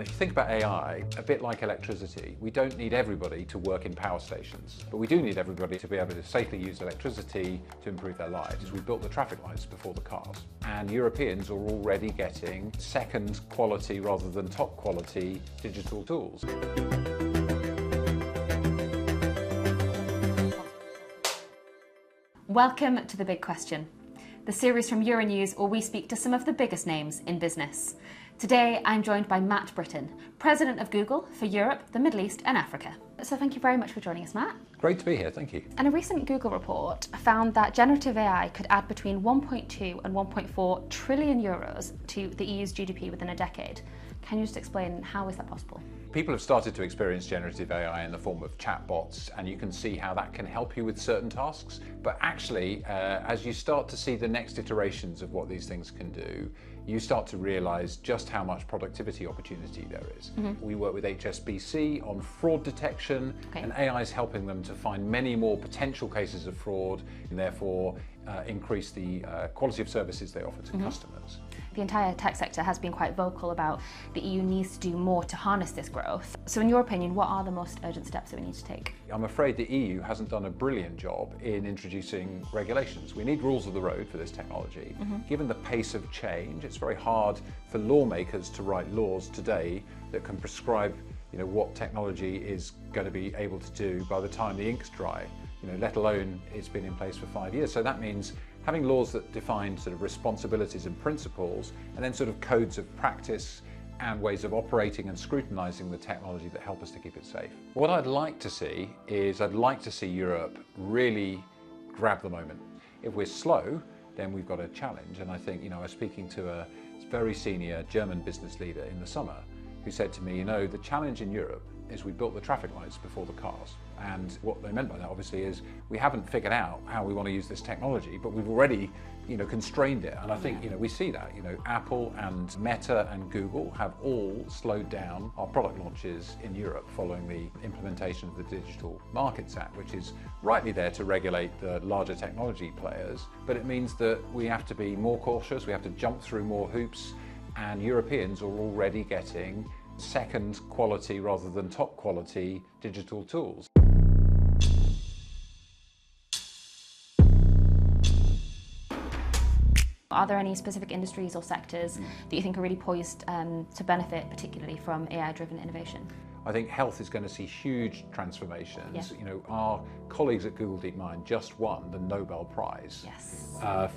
If you think about AI, a bit like electricity, we don't need everybody to work in power stations, but we do need everybody to be able to safely use electricity to improve their lives. We built the traffic lights before the cars, and Europeans are already getting second quality rather than top quality digital tools. Welcome to The Big Question, the series from Euronews where we speak to some of the biggest names in business. Today, I'm joined by Matt Brittin, President of Google for Europe, the Middle East and Africa. So thank you very much for joining us, Matt. Great to be here, thank you. And a recent Google report found that generative AI could add between 1.2 and 1.4 trillion euros to the EU's GDP within a decade. Can you just explain how is that possible? People have started to experience generative AI in the form of chatbots, and you can see how that can help you with certain tasks. But actually, as you start to see the next iterations of what these things can do, you start to realize just how much productivity opportunity there is. We work with HSBC on fraud detection, and AI is helping them to find many more potential cases of fraud and therefore increase the quality of services they offer to customers. The entire tech sector has been quite vocal about the EU needs to do more to harness this growth. So in your opinion, what are the most urgent steps that we need to take? I'm afraid the EU hasn't done a brilliant job in introducing regulations. We need rules of the road for this technology. Given the pace of change, it's very hard for lawmakers to write laws today that can prescribe what technology is going to be able to do by the time the ink's dry, let alone it's been in place for 5 years. So that means having laws that define sort of responsibilities and principles, and then sort of codes of practice and ways of operating and scrutinizing the technology that help us to keep it safe. What I'd like to see is Europe really grab the moment. If we're slow, then we've got a challenge. And I think, I was speaking to a very senior German business leader in the summer who said to me, the challenge in Europe is we built the traffic lights before the cars. And what they meant by that obviously is we haven't figured out how we want to use this technology, but we've already constrained it. And I think we see that. Apple and Meta and Google have all slowed down our product launches in Europe following the implementation of the Digital Markets Act, which is rightly there to regulate the larger technology players, but it means that we have to be more cautious, we have to jump through more hoops, and Europeans are already getting second quality rather than top quality digital tools. Are there any specific industries or sectors that you think are really poised to benefit particularly from AI-driven innovation? I think health is going to see huge transformations. Our colleagues at Google DeepMind just won the Nobel Prize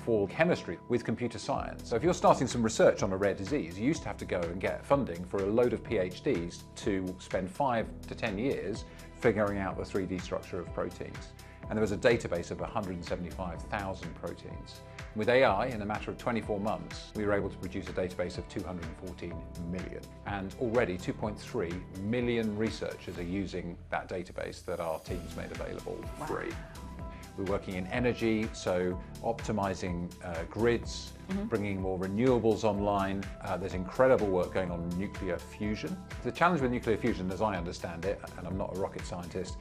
for chemistry with computer science. So if you're starting some research on a rare disease, you used to have to go and get funding for a load of PhDs to spend 5 to 10 years figuring out the 3D structure of proteins. And there was a database of 175,000 proteins. With AI, in a matter of 24 months, we were able to produce a database of 214 million. And already 2.3 million researchers are using that database that our teams made available free. We're working in energy, so optimizing grids, bringing more renewables online. There's incredible work going on in nuclear fusion. The challenge with nuclear fusion, as I understand it, and I'm not a rocket scientist,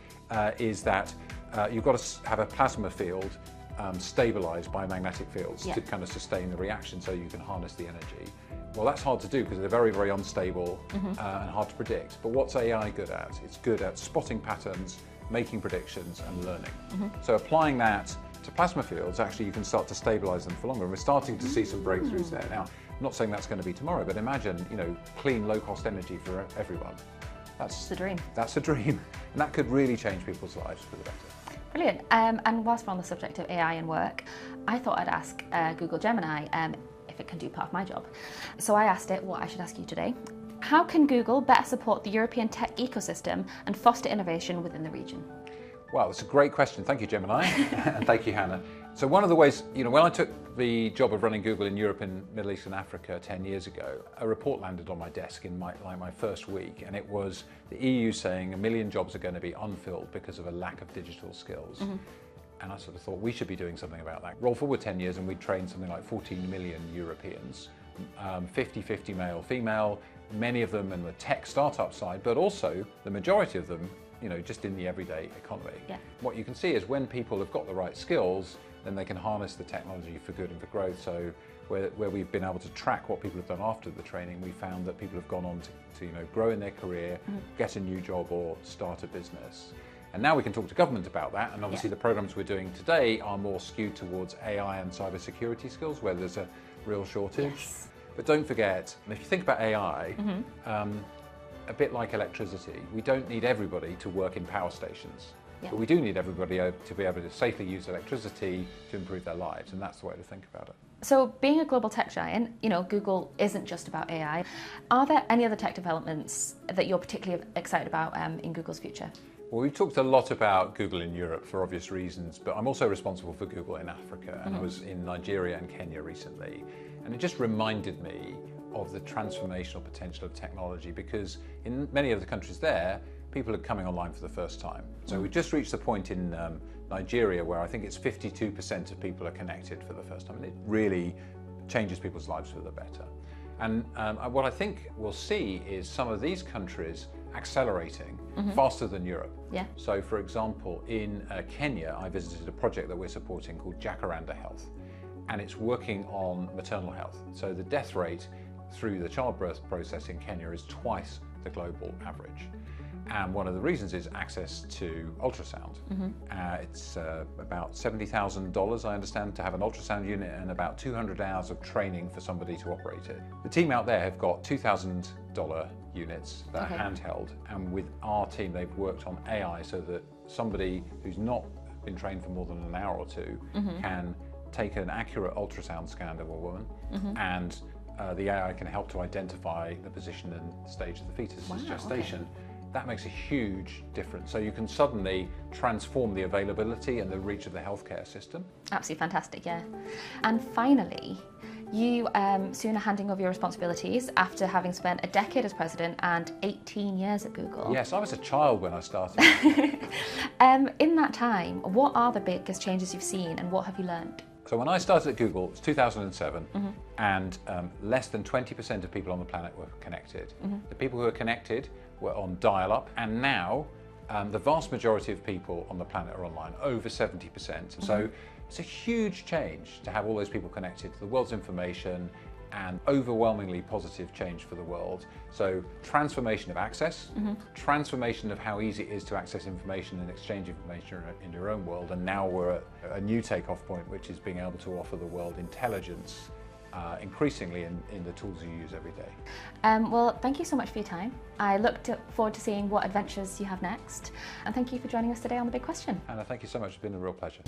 is that you've got to have a plasma field stabilized by magnetic fields to kind of sustain the reaction so you can harness the energy. Well, that's hard to do because they're very, very unstable and hard to predict. But what's AI good at? It's good at spotting patterns, making predictions and learning. So applying that to plasma fields, actually you can start to stabilize them for longer. And we're starting to see some breakthroughs there. Now, I'm not saying that's going to be tomorrow, but imagine, clean, low-cost energy for everyone. That's a dream. That's a dream. And that could really change people's lives for the better. Brilliant. And whilst we're on the subject of AI and work, I thought I'd ask Google Gemini if it can do part of my job. So I asked it what I should ask you today. How can Google better support the European tech ecosystem and foster innovation within the region? Well, it's a great question. Thank you, Gemini. And thank you, Hannah. So one of the ways, when I took the job of running Google in Europe and Middle East and Africa 10 years ago, a report landed on my desk in my first week, and it was the EU saying 1 million jobs are going to be unfilled because of a lack of digital skills. And I sort of thought we should be doing something about that. Roll forward 10 years and we'd trained something like 14 million Europeans, 50-50 male, female, many of them in the tech startup side, but also the majority of them, just in the everyday economy. What you can see is when people have got the right skills, then they can harness the technology for good and for growth. So where we've been able to track what people have done after the training, we found that people have gone on to grow in their career, get a new job or start a business. And now we can talk to government about that, and obviously the programs we're doing today are more skewed towards AI and cybersecurity skills where there's a real shortage. Yes. But don't forget, if you think about AI, a bit like electricity, we don't need everybody to work in power stations. But we do need everybody to be able to safely use electricity to improve their lives, and that's the way to think about it. So being a global tech giant, Google isn't just about AI. Are there any other tech developments that you're particularly excited about in Google's future? Well, we've talked a lot about Google in Europe for obvious reasons, but I'm also responsible for Google in Africa, and I was in Nigeria and Kenya recently, and it just reminded me of the transformational potential of technology, because in many of the countries there, people are coming online for the first time. So we've just reached the point in Nigeria where I think it's 52% of people are connected for the first time, and it really changes people's lives for the better. And what I think we'll see is some of these countries accelerating faster than Europe. Yeah. So for example, in Kenya, I visited a project that we're supporting called Jacaranda Health, and it's working on maternal health. So the death rate through the childbirth process in Kenya is twice the global average. And one of the reasons is access to ultrasound. It's about $70,000, I understand, to have an ultrasound unit, and about 200 hours of training for somebody to operate it. The team out there have got $2,000 units that are handheld, and with our team they've worked on AI so that somebody who's not been trained for more than an hour or two can take an accurate ultrasound scan of a woman, and the AI can help to identify the position and stage of the fetus's gestation. Okay. That makes a huge difference. So you can suddenly transform the availability and the reach of the healthcare system. Absolutely fantastic, yeah. And finally, you soon are handing over your responsibilities after having spent a decade as president and 18 years at Google. Yes, I was a child when I started. In that time, what are the biggest changes you've seen and what have you learned? So when I started at Google, it was 2007, and less than 20% of people on the planet were connected. The people who were connected were on dial-up, and now the vast majority of people on the planet are online, over 70%. So it's a huge change to have all those people connected to the world's information, and overwhelmingly positive change for the world. So transformation of access, transformation of how easy it is to access information and exchange information in your own world, and now we're at a new takeoff point, which is being able to offer the world intelligence increasingly in the tools you use every day. Well, thank you so much for your time. I look forward to seeing what adventures you have next, and thank you for joining us today on The Big Question. Anna, thank you so much. It's been a real pleasure.